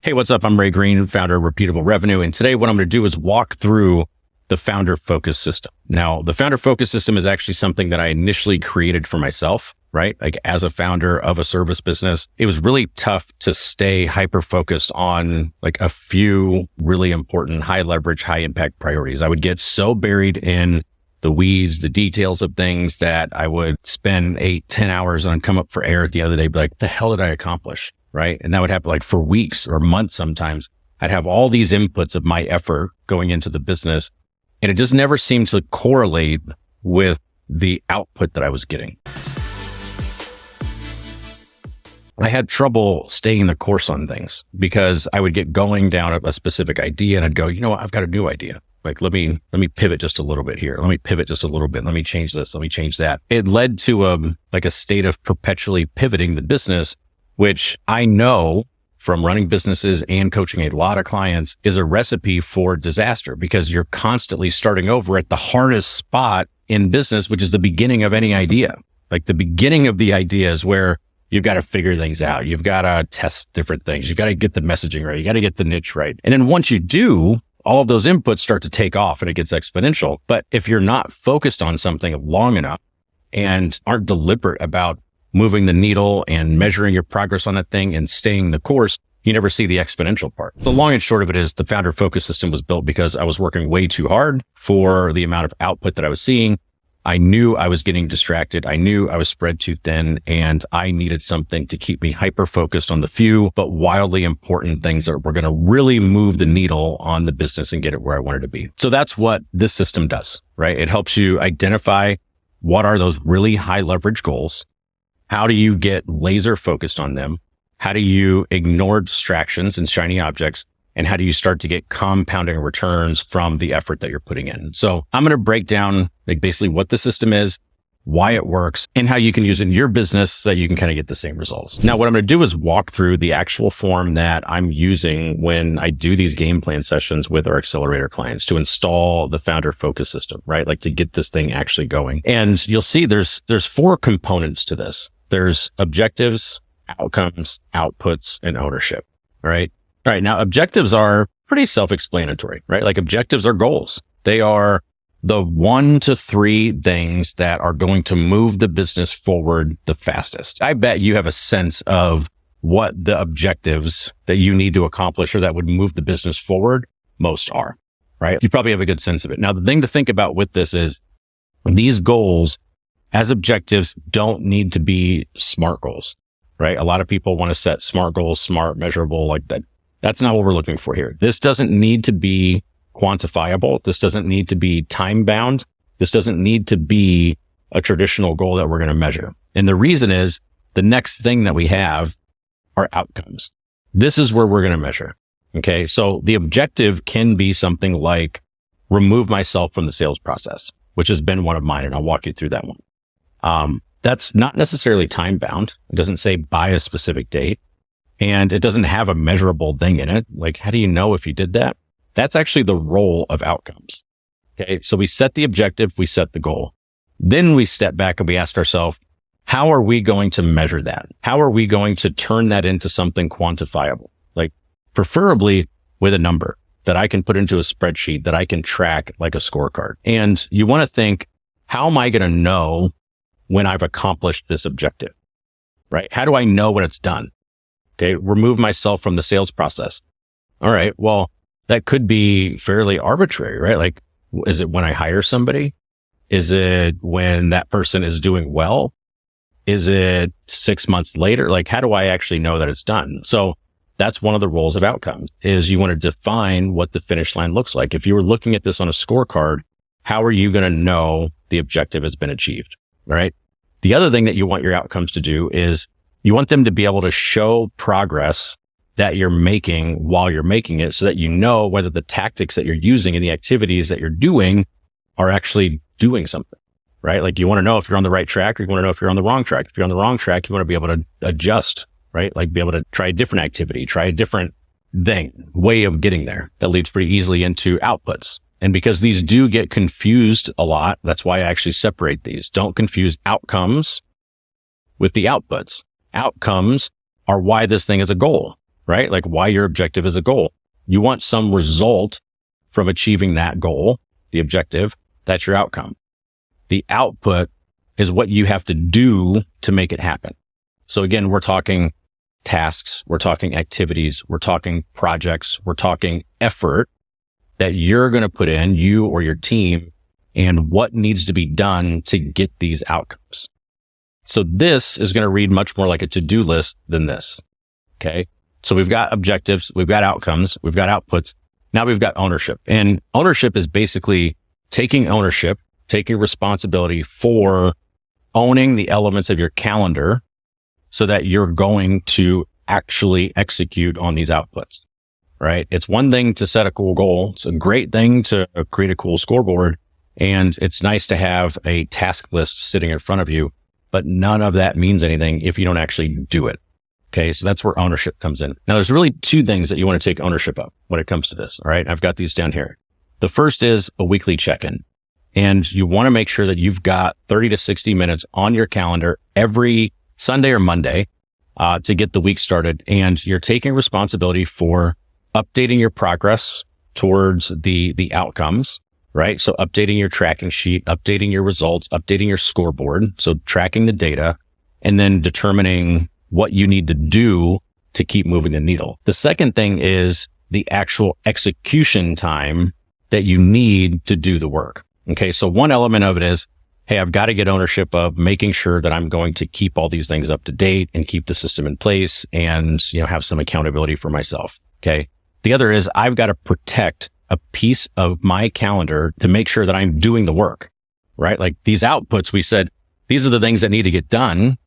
Hey, what's up? I'm Ray Green, founder of Repeatable Revenue. And today what I'm going to do is walk through the founder focus system. Now, the founder focus system is actually something that I initially created for myself, right? Like as a founder of a service business, it was really tough to stay hyper focused on like a few really important high leverage, high impact priorities. I would get so buried in the weeds, the details of things that I would spend 8-10 hours on come up for air at the end of the day, be like, the hell did I accomplish? Right. And that would happen like for weeks or months. Sometimes I'd have all these inputs of my effort going into the business, and it just never seemed to correlate with the output that I was getting. I had trouble staying the course on things because I would get going down a specific idea and I'd go, you know what, I've got a new idea. Like, let me pivot just a little bit here. Let me pivot just a little bit. Let me change this. Let me change that. It led to a state of perpetually pivoting the business, which I know from running businesses and coaching a lot of clients is a recipe for disaster because you're constantly starting over at the hardest spot in business, which is the beginning of any idea. Like the beginning of the idea is where you've got to figure things out. You've got to test different things. You've got to get the messaging right. You got to get the niche right. And then once you do, all of those inputs start to take off and it gets exponential. But if you're not focused on something long enough and aren't deliberate about moving the needle and measuring your progress on that thing and staying the course, you never see the exponential part. The long and short of it is the founder focus system was built because I was working way too hard for the amount of output that I was seeing. I knew I was getting distracted. I knew I was spread too thin, and I needed something to keep me hyper focused on the few but wildly important things that were going to really move the needle on the business and get it where I wanted to be. So that's what this system does, right? It helps you identify what are those really high leverage goals. How do you get laser focused on them? How do you ignore distractions and shiny objects? And how do you start to get compounding returns from the effort that you're putting in? So I'm going to break down like basically what the system is, why it works, and how you can use it in your business so that you can kind of get the same results. Now, what I'm going to do is walk through the actual form that I'm using when I do these game plan sessions with our accelerator clients to install the founder focus system, right? Like to get this thing actually going. And you'll see there's 4 components to this. There's objectives, outcomes, outputs, and ownership. All right. Now, objectives are pretty self-explanatory, right? Like objectives are goals. They are the 1 to 3 things that are going to move the business forward the fastest. I bet you have a sense of what the objectives that you need to accomplish or that would move the business forward most are, right? You probably have a good sense of it. Now, the thing to think about with this is these goals as objectives don't need to be SMART goals, right? A lot of people want to set SMART goals, smart, measurable, like that. That's not what we're looking for here. This doesn't need to be quantifiable. This doesn't need to be time bound. This doesn't need to be a traditional goal that we're going to measure. And the reason is the next thing that we have are outcomes. This is where we're going to measure. Okay. So the objective can be something like remove myself from the sales process, which has been one of mine. And I'll walk you through that one. That's not necessarily time bound. It doesn't say by a specific date, and it doesn't have a measurable thing in it. Like, how do you know if you did that? That's actually the role of outcomes. Okay. So we set the objective, we set the goal. Then we step back and we ask ourselves, how are we going to measure that? How are we going to turn that into something quantifiable? Like preferably with a number that I can put into a spreadsheet that I can track like a scorecard. And you want to think, how am I going to know when I've accomplished this objective, right? How do I know when it's done? Okay. Remove myself from the sales process. All right. Well, that could be fairly arbitrary, right? Like, is it when I hire somebody? Is it when that person is doing well? Is it 6 months later? Like, how do I actually know that it's done? So that's one of the roles of outcomes is you want to define what the finish line looks like. If you were looking at this on a scorecard, how are you going to know the objective has been achieved? Right. The other thing that you want your outcomes to do is you want them to be able to show progress that you're making while you're making it so that you know whether the tactics that you're using and the activities that you're doing are actually doing something, right? Like you want to know if you're on the right track or you want to know if you're on the wrong track. If you're on the wrong track, you want to be able to adjust, right? Like be able to try a different activity, try a different way of getting there. That leads pretty easily into outputs. And because these do get confused a lot, that's why I actually separate these. Don't confuse outcomes with the outputs. Outcomes are why this thing is a goal, right? Like why your objective is a goal. You want some result from achieving that goal, the objective. That's your outcome. The output is what you have to do to make it happen. So again, we're talking tasks, we're talking activities, we're talking projects, we're talking effort that you're going to put in, you or your team, and what needs to be done to get these outcomes. So this is going to read much more like a to-do list than this. Okay. So we've got objectives, we've got outcomes, we've got outputs. Now we've got ownership, and ownership is basically taking ownership, taking responsibility for owning the elements of your calendar so that you're going to actually execute on these outputs, right? It's one thing to set a cool goal. It's a great thing to create a cool scoreboard. And it's nice to have a task list sitting in front of you, but none of that means anything if you don't actually do it. Okay. So that's where ownership comes in. Now there's really two things that you want to take ownership of when it comes to this. All right. I've got these down here. The first is a weekly check-in, and you want to make sure that you've got 30 to 60 minutes on your calendar every Sunday or Monday, to get the week started. And you're taking responsibility for updating your progress towards the outcomes, right? So updating your tracking sheet, updating your results, updating your scoreboard. So tracking the data, and then determining what you need to do to keep moving the needle. The second thing is the actual execution time that you need to do the work. Okay. So one element of it is, hey, I've got to get ownership of making sure that I'm going to keep all these things up to date and keep the system in place and, have some accountability for myself. Okay. The other is I've got to protect a piece of my calendar to make sure that I'm doing the work, right? Like these outputs, we said, these are the things that need to get done.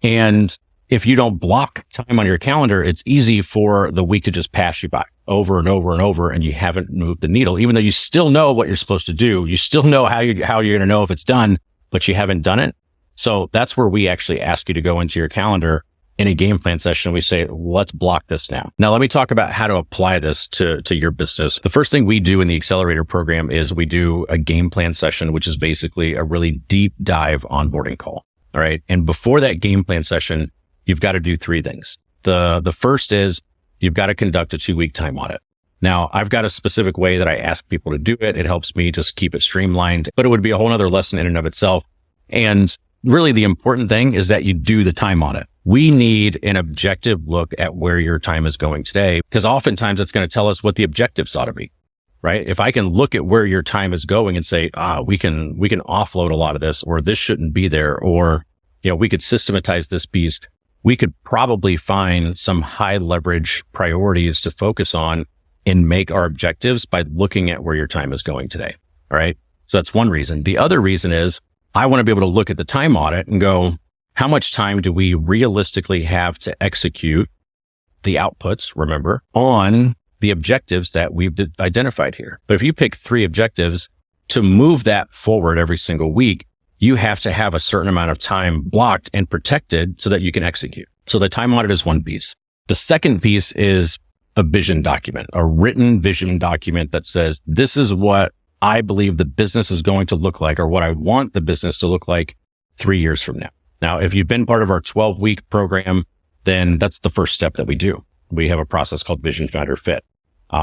And if you don't block time on your calendar, it's easy for the week to just pass you by over and over and over, and you haven't moved the needle, even though you still know what you're supposed to do. You still know how you're going to know if it's done, but you haven't done it. So that's where we actually ask you to go into your calendar in a game plan session. We say, let's block this now. Now, let me talk about how to apply this to your business. The first thing we do in the accelerator program is we do a game plan session, which is basically a really deep dive onboarding call. All right. And before that game plan session, you've got to do three things. The first is you've got to conduct a 2-week time audit. Now, I've got a specific way that I ask people to do it. It helps me just keep it streamlined, but it would be a whole nother lesson in and of itself. And really the important thing is that you do the time audit. We need an objective look at where your time is going today, because oftentimes it's going to tell us what the objectives ought to be, right? If I can look at where your time is going and say, we can offload a lot of this, or this shouldn't be there, or, we could systematize this beast. We could probably find some high leverage priorities to focus on and make our objectives by looking at where your time is going today. All right. So that's one reason. The other reason is I want to be able to look at the time audit and go, how much time do we realistically have to execute the outputs, remember, on the objectives that we've identified here? But if you pick 3 objectives to move that forward every single week, you have to have a certain amount of time blocked and protected so that you can execute. So the time audit is one piece. The second piece is a vision document, a written vision document that says, this is what I believe the business is going to look like, or what I want the business to look like 3 years from now. Now, if you've been part of our 12-week program, then that's the first step that we do. We have a process called Vision Founder Fit.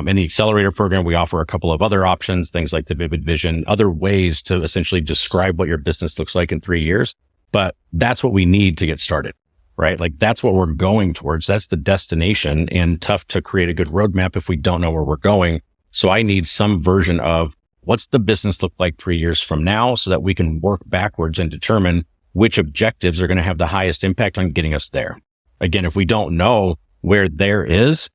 In the accelerator program, we offer a couple of other options, things like the vivid vision, other ways to essentially describe what your business looks like in 3 years. But that's what we need to get started, right? Like that's what we're going towards. That's the destination, and tough to create a good roadmap if we don't know where we're going. So I need some version of what's the business look like 3 years from now so that we can work backwards and determine which objectives are going to have the highest impact on getting us there. Again, if we don't know where there is,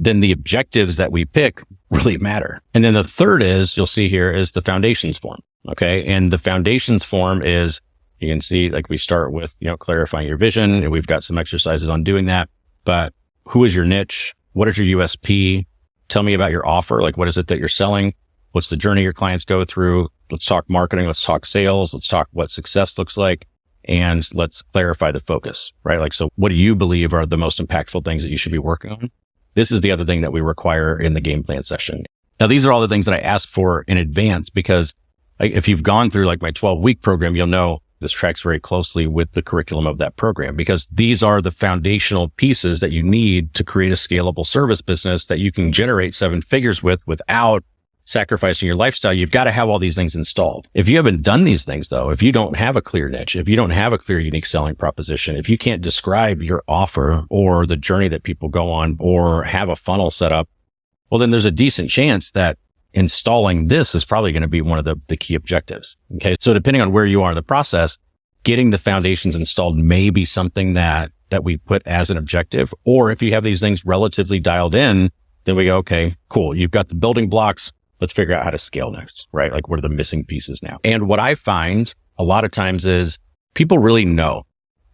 then the objectives that we pick really matter. And then the third is, you'll see here, is the foundations form. Okay. And the foundations form is, you can see, like we start with, clarifying your vision, and we've got some exercises on doing that. But who is your niche? What is your USP? Tell me about your offer. Like, what is it that you're selling? What's the journey your clients go through? Let's talk marketing. Let's talk sales. Let's talk what success looks like. And let's clarify the focus, right? Like, so what do you believe are the most impactful things that you should be working on? This is the other thing that we require in the game plan session. Now, these are all the things that I ask for in advance, because if you've gone through like my 12-week program, you'll know This tracks very closely with the curriculum of that program because these are the foundational pieces that you need to create a scalable service business that you can generate 7 figures with without sacrificing your lifestyle. You've got to have all these things installed. If you haven't done these things though, if you don't have a clear niche, if you don't have a clear unique selling proposition, if you can't describe your offer or the journey that people go on or have a funnel set up, well, then there's a decent chance that installing this is probably going to be one of the key objectives. Okay. So depending on where you are in the process, getting the foundations installed may be something that we put as an objective. Or if you have these things relatively dialed in, then we go, okay, cool. You've got the building blocks. Let's figure out how to scale next, right? Like what are the missing pieces now? And what I find a lot of times is people really know,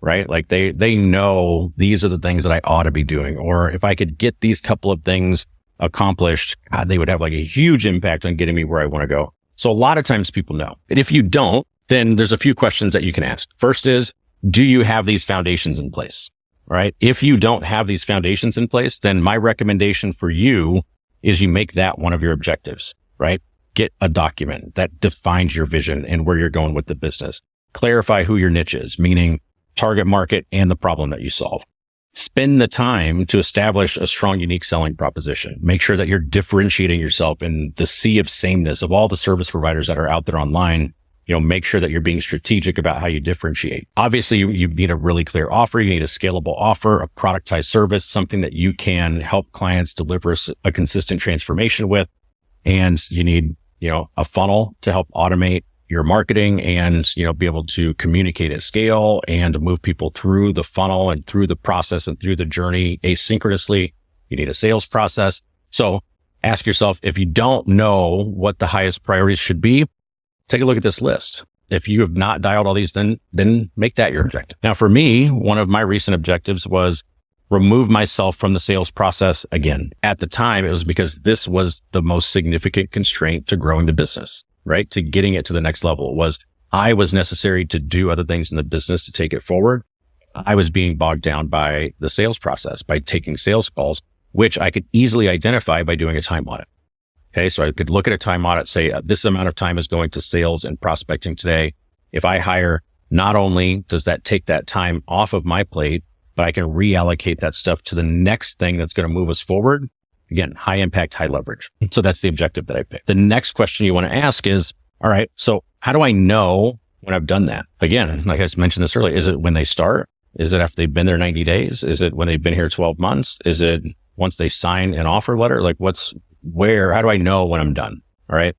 right? Like they know these are the things that I ought to be doing. Or if I could get these couple of things accomplished, God, they would have like a huge impact on getting me where I want to go. So a lot of times people know. And if you don't, then there's a few questions that you can ask. First is, do you have these foundations in place? Right? If you don't have these foundations in place, then my recommendation for you is you make that one of your objectives, right? Get a document that defines your vision and where you're going with the business. Clarify who your niche is, meaning target market and the problem that you solve. Spend the time to establish a strong, unique selling proposition. Make sure that you're differentiating yourself in the sea of sameness of all the service providers that are out there online. Make sure that you're being strategic about how you differentiate. Obviously, you need a really clear offer. You need a scalable offer, a productized service, something that you can help clients deliver a consistent transformation with. And you need, a funnel to help automate your marketing and, be able to communicate at scale and move people through the funnel and through the process and through the journey asynchronously. You need a sales process. So ask yourself, if you don't know what the highest priorities should be, take a look at this list. If you have not dialed all these, then make that your objective. Now, for me, one of my recent objectives was remove myself from the sales process again. At the time, it was because this was the most significant constraint to growing the business, right? To getting it to the next level I was necessary to do other things in the business to take it forward. I was being bogged down by the sales process, by taking sales calls, which I could easily identify by doing a time audit. Okay. So I could look at a time audit, say this amount of time is going to sales and prospecting today. If I hire, not only does that take that time off of my plate, but I can reallocate that stuff to the next thing that's going to move us forward. Again, high impact, high leverage. So that's the objective that I picked. The next question you want to ask is, all right, so how do I know when I've done that? Again, like I mentioned this earlier, is it when they start? Is it after they've been there 90 days? Is it when they've been here 12 months? Is it once they sign an offer letter? Like how do I know when I'm done? All right.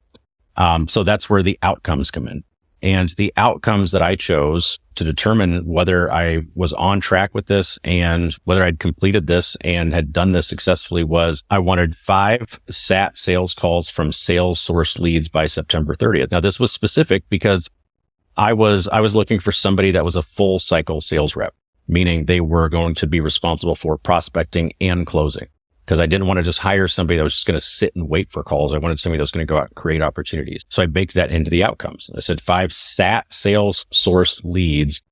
So that's where the outcomes come in. And the outcomes that I chose to determine whether I was on track with this and whether I'd completed this and had done this successfully was I wanted 5 SAT sales calls from sales sourced leads by September 30th. Now, this was specific because I was looking for somebody that was a full cycle sales rep, meaning they were going to be responsible for prospecting and closing. Because I didn't want to just hire somebody that was just going to sit and wait for calls. I wanted somebody that was going to go out and create opportunities. So I baked that into the outcomes. I said 5 SAT sales sourced leads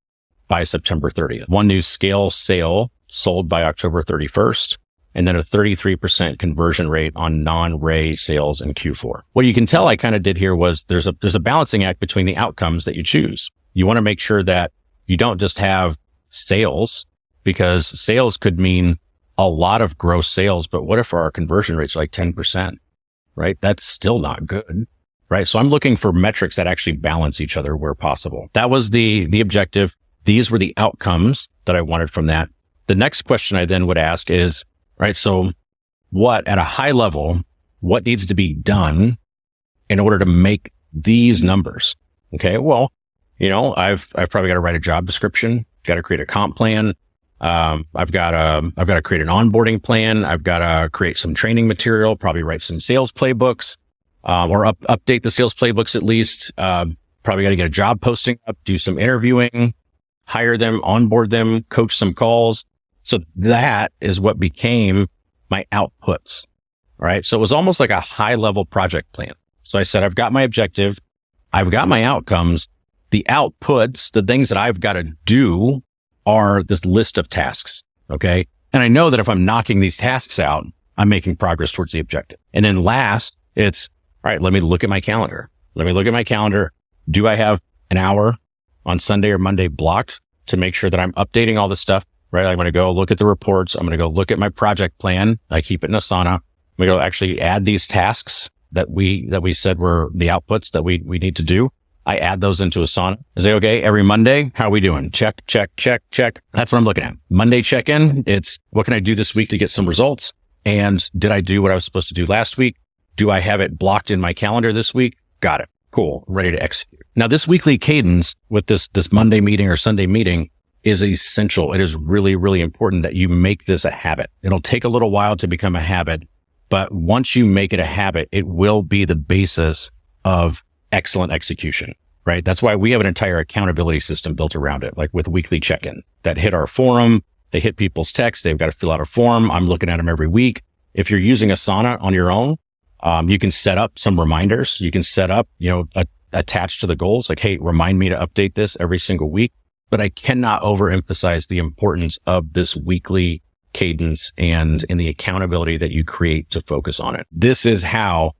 by September 30th. 1 new scale sale sold by October 31st, and then a 33% conversion rate on non-Ray sales in Q4. What you can tell I kind of did here was there's a balancing act between the outcomes that you choose. You want to make sure that you don't just have sales, because sales could mean a lot of gross sales, but what if our conversion rates are like 10%, right? That's still not good, right? So I'm looking for metrics that actually balance each other where possible. That was the objective. These were the outcomes that I wanted from that. The next question I then would ask is, right, so at a high level, what needs to be done in order to make these numbers? Okay. Well, I've probably got to write a job description, got to create a comp plan. I've got to create an onboarding plan. I've got to create some training material, probably write some sales playbooks, or update the sales playbooks at least. Probably got to get a job posting up, do some interviewing, hire them, onboard them, coach some calls. So that is what became my outputs. All right. So it was almost like a high level project plan. So I said, I've got my objective. I've got my outcomes. The outputs, the things that I've got to do are this list of tasks. Okay. And I know that if I'm knocking these tasks out, I'm making progress towards the objective. And then last, it's all right. Let me look at my calendar. Do I have an hour on Sunday or Monday blocked to make sure that I'm updating all this stuff, right? I'm going to go look at the reports. I'm going to go look at my project plan. I keep it in Asana. I'm going to go actually add these tasks that we said were the outputs that we need to do. I add those into Asana. I say, okay, every Monday, how are we doing? Check, check, check, check. That's what I'm looking at. Monday check-in, it's what can I do this week to get some results? And did I do what I was supposed to do last week? Do I have it blocked in my calendar this week? Got it. Cool. I'm ready to execute. Now, this weekly cadence with this Monday meeting or Sunday meeting is essential. It is really, really important that you make this a habit. It'll take a little while to become a habit, but once you make it a habit, it will be the basis of excellent execution, right? That's why we have an entire accountability system built around it, like with weekly check-ins that hit our forum. They hit people's texts. They've got to fill out a form. I'm looking at them every week. If you're using Asana on your own, you can set up some reminders. You can set up, attached to the goals, like, hey, remind me to update this every single week. But I cannot overemphasize the importance of this weekly cadence and in the accountability that you create to focus on it. This is how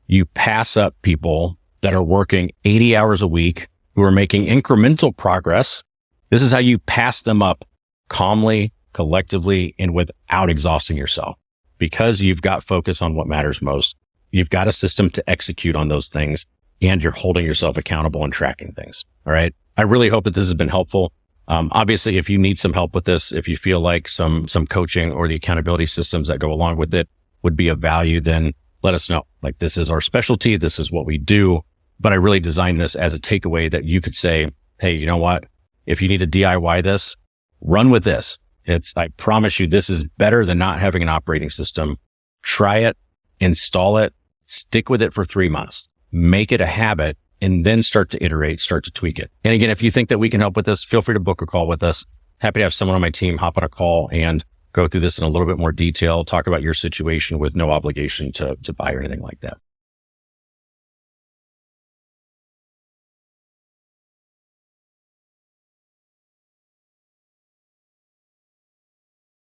you pass up people that are working 80 hours a week, who are making incremental progress. This is how you pass them up calmly, collectively, and without exhausting yourself, because you've got focus on what matters most. You've got a system to execute on those things, and you're holding yourself accountable and tracking things. All right. I really hope that this has been helpful. Obviously, if you need some help with this, if you feel like some coaching or the accountability systems that go along with it would be of value, then let us know. Like, this is our specialty. This is what we do. But I really designed this as a takeaway that you could say, hey, you know what? If you need to DIY this, run with this. I promise you, this is better than not having an operating system. Try it, install it, stick with it for 3 months, make it a habit, and then start to iterate, start to tweak it. And again, if you think that we can help with this, feel free to book a call with us. Happy to have someone on my team hop on a call and go through this in a little bit more detail, talk about your situation with no obligation to buy or anything like that.